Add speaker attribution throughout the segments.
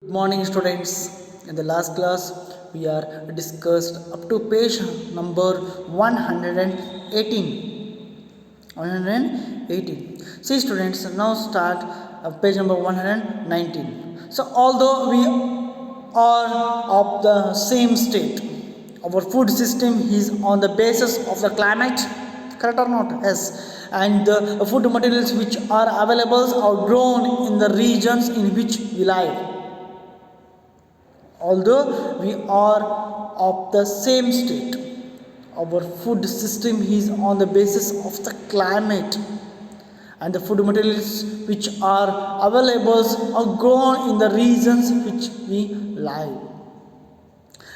Speaker 1: Morning students. In the last class we are discussed up to page number 118. 118. See students, now start page number 119. So although we are of the same state, our food system is on the basis of the climate, correct or not? Yes. And the food materials which are available are grown in the regions in which we live. Although we are of the same state, our food system is on the basis of the climate, and the food materials which are available are grown in the regions which we live.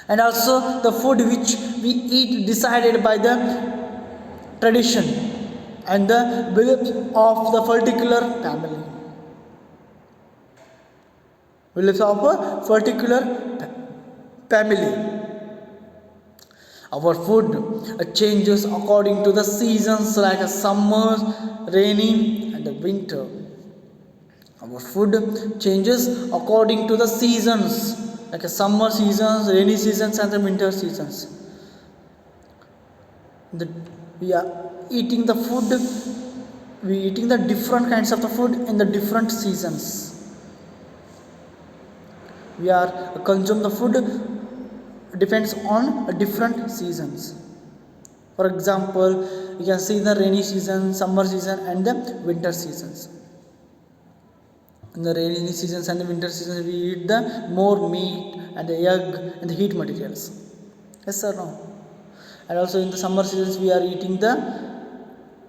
Speaker 1: And also the food which we eat decided by the tradition and the beliefs of the particular family. Beliefs of a particular family. Our food changes according to the seasons, like a summer, rainy, and the winter. Our food changes according to the seasons, like a summer seasons, rainy seasons, and the winter seasons. We are eating the food. We eating the different kinds of the food in the different seasons. We are consume the food depends on different seasons. For example, you can see the rainy season, summer season, and the winter seasons. In the rainy seasons and the winter seasons, we eat the more meat and the egg and the heat materials. Yes or no? And also in the summer seasons, we are eating the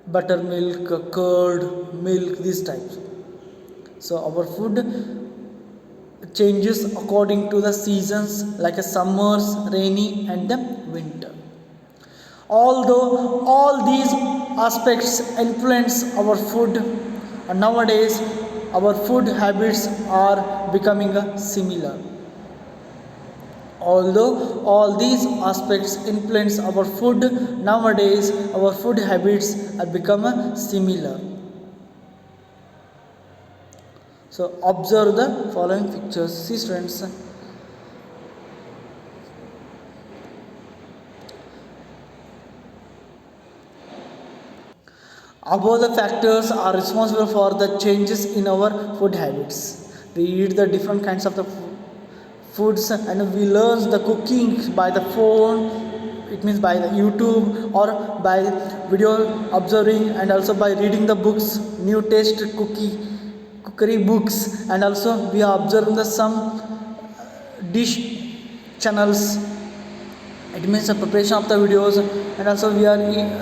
Speaker 1: buttermilk, curd, milk, these types. So our food changes according to the seasons, like a summers, rainy, and the winter. Although all these aspects influence our food, nowadays our food habits are becoming similar. Although all these aspects influence our food, nowadays our food habits have become similar. So observe the following pictures. See students, above the factors are responsible for the changes in our food habits. We eat the different kinds of the foods, and we learn the cooking by the phone. It means by the YouTube or by video observing, and also by reading the books, new taste cookery books, and also we are observing the some dish channels. It means the preparation of the videos, and also we are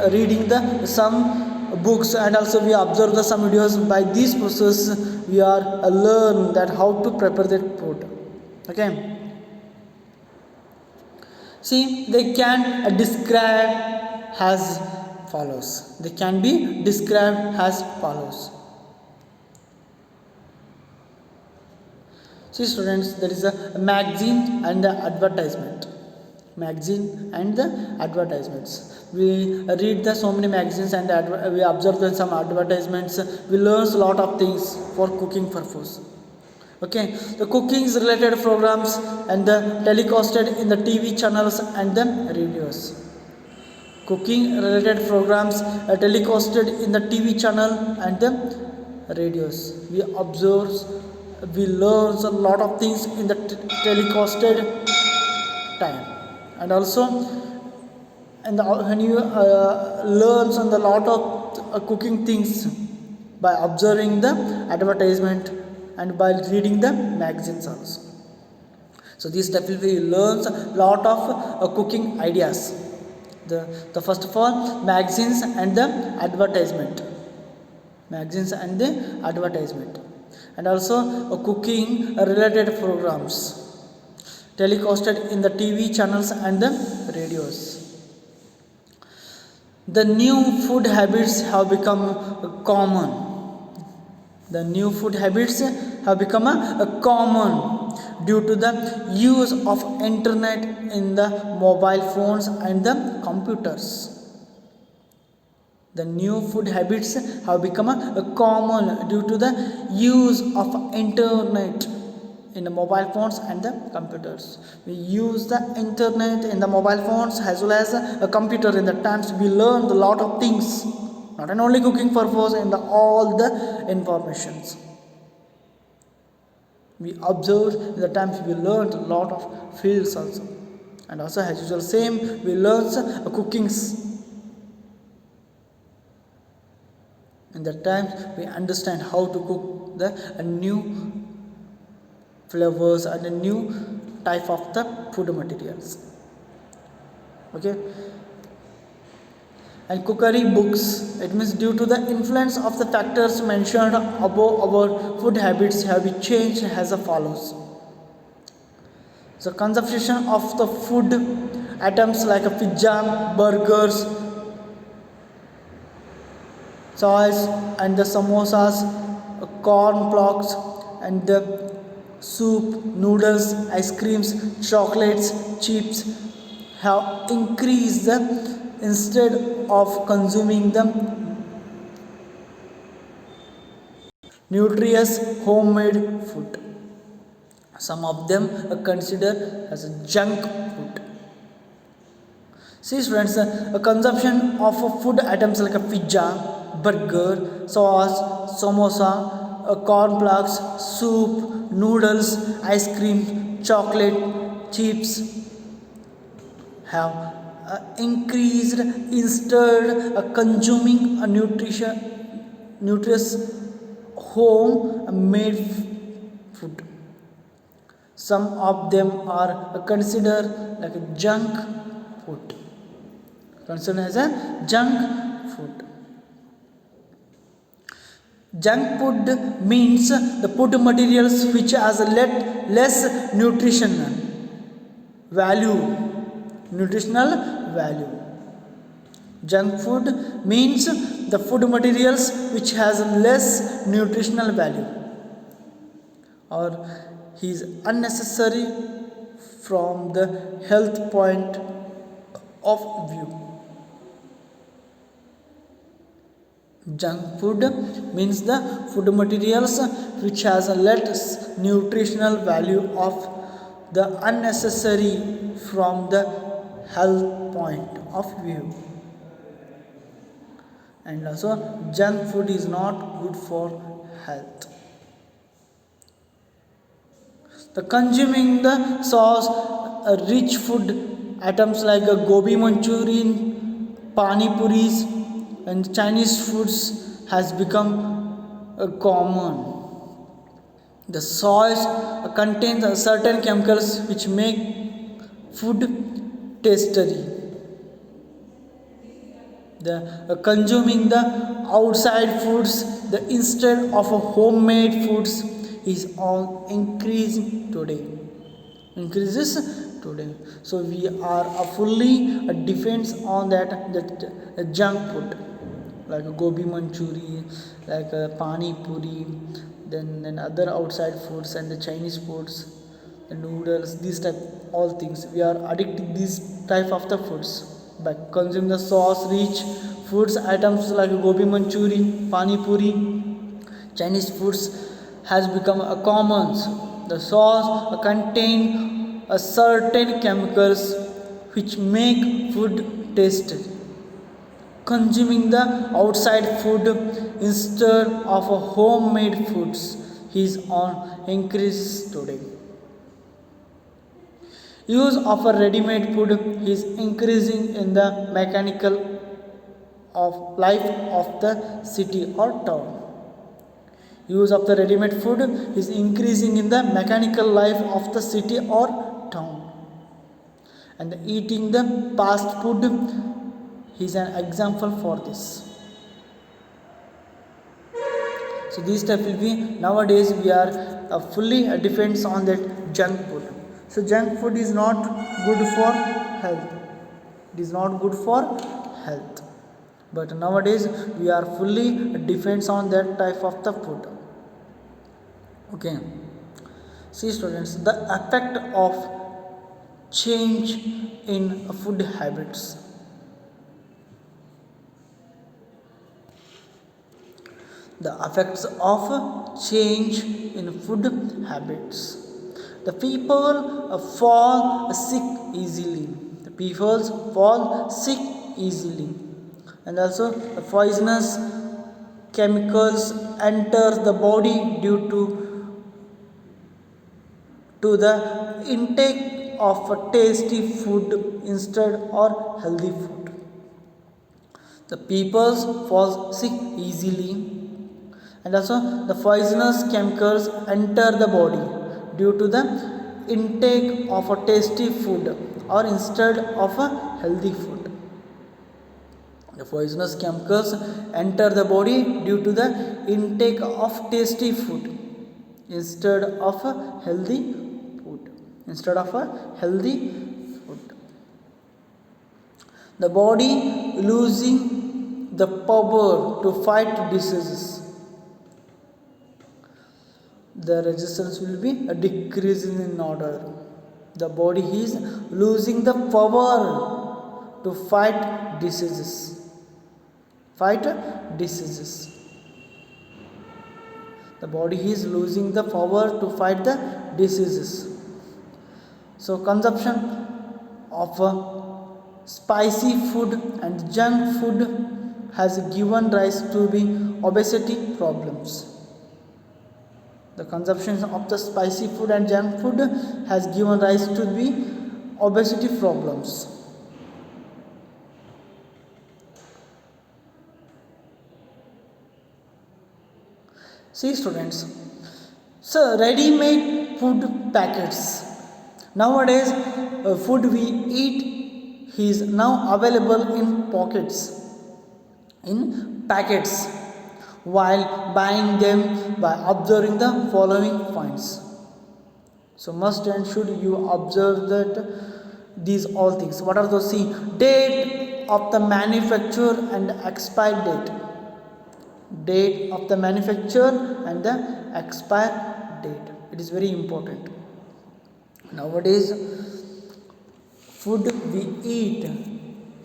Speaker 1: reading the some books, and also we observe the some videos. By this process we are learn that how to prepare that food. Okay, see, they can describe as follows. They can be described as follows. See students, there is a magazine and the advertisement. Magazine and the advertisements. We read the so many magazines and we observe some advertisements. We learn a lot of things for cooking purpose. Okay, the cooking related programs and the telecasted in the TV channels and the radios. Cooking related programs are telecasted in the TV channel and the radios. We observe, we learn a lot of things in the telecasted time, and also and when you learn a lot of cooking things by observing the advertisement and by reading the magazines also. So this definitely learns a lot of cooking ideas. The first of all, magazines and the advertisement. Magazines and the advertisement. And also cooking related programs telecasted in the TV channels and the radios. The new food habits have become common. The new food habits have become common due to the use of internet in the mobile phones and the computers. The new food habits have become common due to the use of internet in the mobile phones and the computers. We use the internet in the mobile phones as well as a computer. In the times we learn a lot of things, not only cooking purpose, in the all the informations. We observe in the times we learned a lot of fields also, and also as usual same we learn cookings. In the times we understand how to cook the new flavors and a new type of the food materials. Okay, and cookery books, it means due to the influence of the factors mentioned above, our food habits have been changed as follows. So consumption of the food items like a pizza, burgers, sauce and the samosas, corn blocks and the soup, noodles, ice creams, chocolates, chips have increased instead of consuming the nutritious homemade food. Some of them are considered as junk food. See friends, a consumption of food items like a pizza, burger, sauce, samosa, corn flakes, soup, noodles, ice cream, chocolate, chips have increased instead consuming a nutritious home made food. Some of them are considered like a junk food. Considered as a junk food. Junk food means the food materials which has less nutritional value. Junk food means the food materials which has less nutritional value or is unnecessary from the health point of view. Junk food means the food materials which has a less nutritional value of the unnecessary from the health point of view. And also junk food is not good for health. The consuming the sauce rich food items like a gobi manchurian, pani puris and Chinese foods has become common. The sauce contains certain chemicals which make food tasty. The consuming the outside foods the instead of a homemade foods is all increasing today. Increases today. So we are fully depends on that junk food like a gobi manchuri, like a pani puri, then other outside foods and the Chinese foods, the noodles, these type all things. We are addicted these type of the foods by consuming the sauce rich foods items like gobi manchuri, pani puri, Chinese foods has become a common. The sauce contain a certain chemicals which make food tasty. Consuming the outside food instead of a homemade foods is on increase today. Use of a ready-made food is increasing in the mechanical of life of the city or town. Use of the ready-made food is increasing in the mechanical life of the city or town. And eating the fast food is an example for this. So this type will be nowadays we are fully depends on that junk food. So junk food is not good for health. It is not good for health. But nowadays we are fully depends on that type of the food. Okay. See students, the effect of change in food habits. The effects of change in food habits. The people fall sick easily. The people fall sick easily. And also the poisonous chemicals enter the body due to the intake of a tasty food instead or healthy food. The people fall sick easily, and also the poisonous chemicals enter the body due to the intake of a tasty food or instead of a healthy food. The poisonous chemicals enter the body due to the intake of tasty food instead of a healthy food. The body losing the power to fight diseases. The resistance will be decreasing in order. The body is losing the power to fight diseases. The body is losing the power to fight the diseases. So consumption of spicy food and junk food has given rise to the obesity problems. The consumption of the spicy food and junk food has given rise to the obesity problems. See students, so ready-made food packets. Nowadays, food we eat is now available in packets, while buying them by observing the following points. So must and should you observe that these all things. What are those? See, date of the manufacture and expired date. Date of the manufacture and the expired date. It is very important. Nowadays, food we eat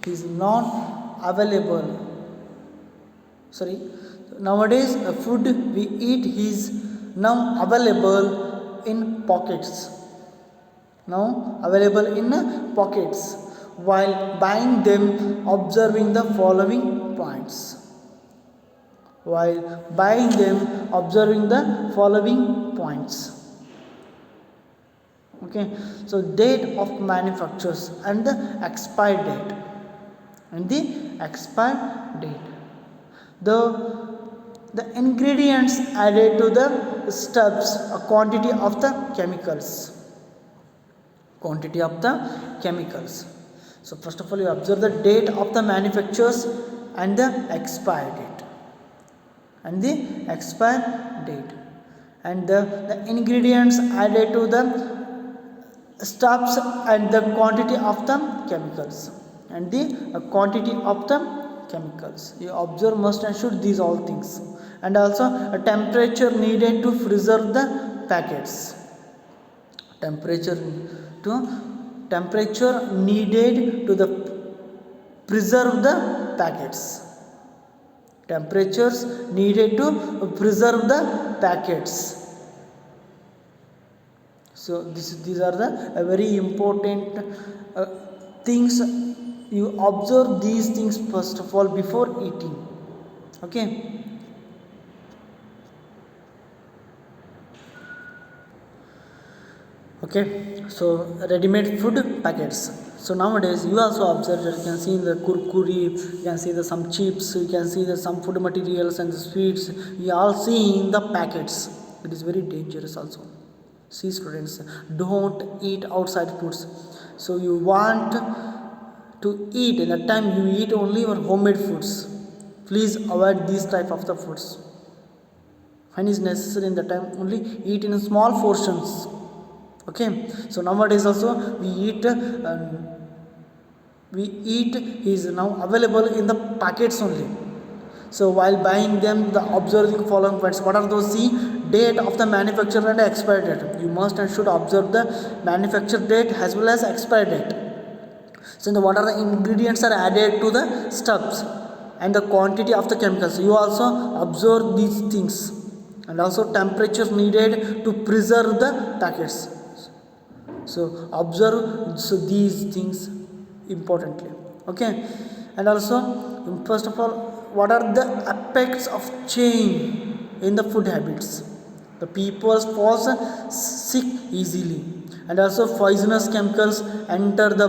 Speaker 1: is not available. Nowadays, the food we eat is now available in pockets. While buying them, observing the following points. Okay, so date of manufactures and the expired date. The ingredients added to the stuffs, a quantity of the chemicals. So first of all, you observe the date of the manufactures and the expired date. And the ingredients added to the stuffs and the quantity of the chemicals. You observe must and should these all things. And also a temperature needed to preserve the packets. Temperature needed to preserve the packets. Temperatures needed to preserve the packets. So these are the very important things. You observe these things first of all before eating. Okay. So ready-made food packets. So nowadays you also observe that you can see the kurkure, you can see some chips, you can see some food materials and the sweets. You all see in the packets. It is very dangerous also. See students, don't eat outside foods. So you want to eat, in that time you eat only your homemade foods. Please avoid these type of the foods. When is necessary, in that time only eat in small portions. Okay, so nowadays also we eat is now available in the packets only. So while buying them, the observing following points. What are those? See, date of the manufacture and expiry date. You must and should observe the manufacture date as well as expiry date. So what are the ingredients are added to the stuffs and the quantity of the chemicals. You also observe these things. And also temperatures needed to preserve the packets. So observe these things importantly. Okay, and also first of all, what are the effects of change in the food habits? The people fall sick easily, and also poisonous chemicals enter the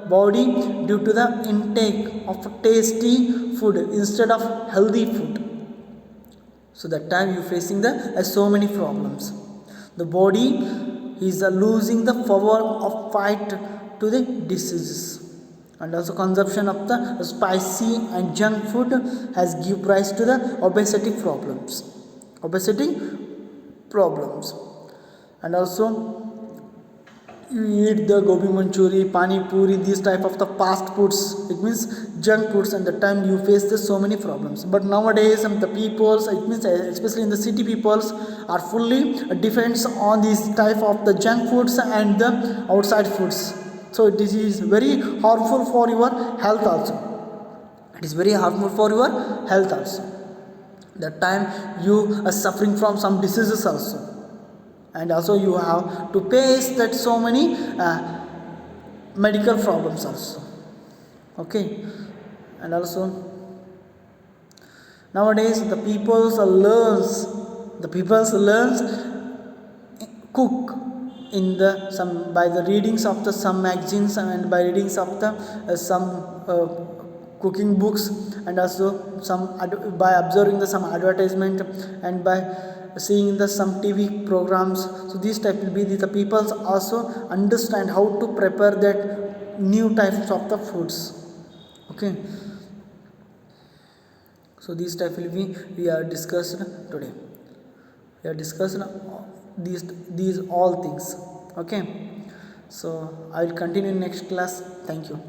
Speaker 1: body due to the intake of tasty food instead of healthy food. So that time you facing the so many problems. The body is losing the power of fight to the diseases, and also consumption of the spicy and junk food has give rise to the obesity problems. And also you eat the gobi manchuri, pani puri, these type of the fast foods, it means junk foods, and the time you face the so many problems. But nowadays the peoples, it means especially in the city peoples, are fully depends on these type of the junk foods and the outside foods. So this is very harmful for your health also. It is very harmful for your health also. That time you are suffering from some diseases also, and also you have to face that so many medical problems also. Okay, and also nowadays the people's learns cook in the some by the readings of the some magazines and by readings of the some uh, cooking books, and also by observing the some advertisement and by seeing the some TV programs. So these type will be the people also understand how to prepare that new types of the foods. Okay, so these type will be we are discussed today. We are discussed these all things. Okay, so I will continue in next class. Thank you.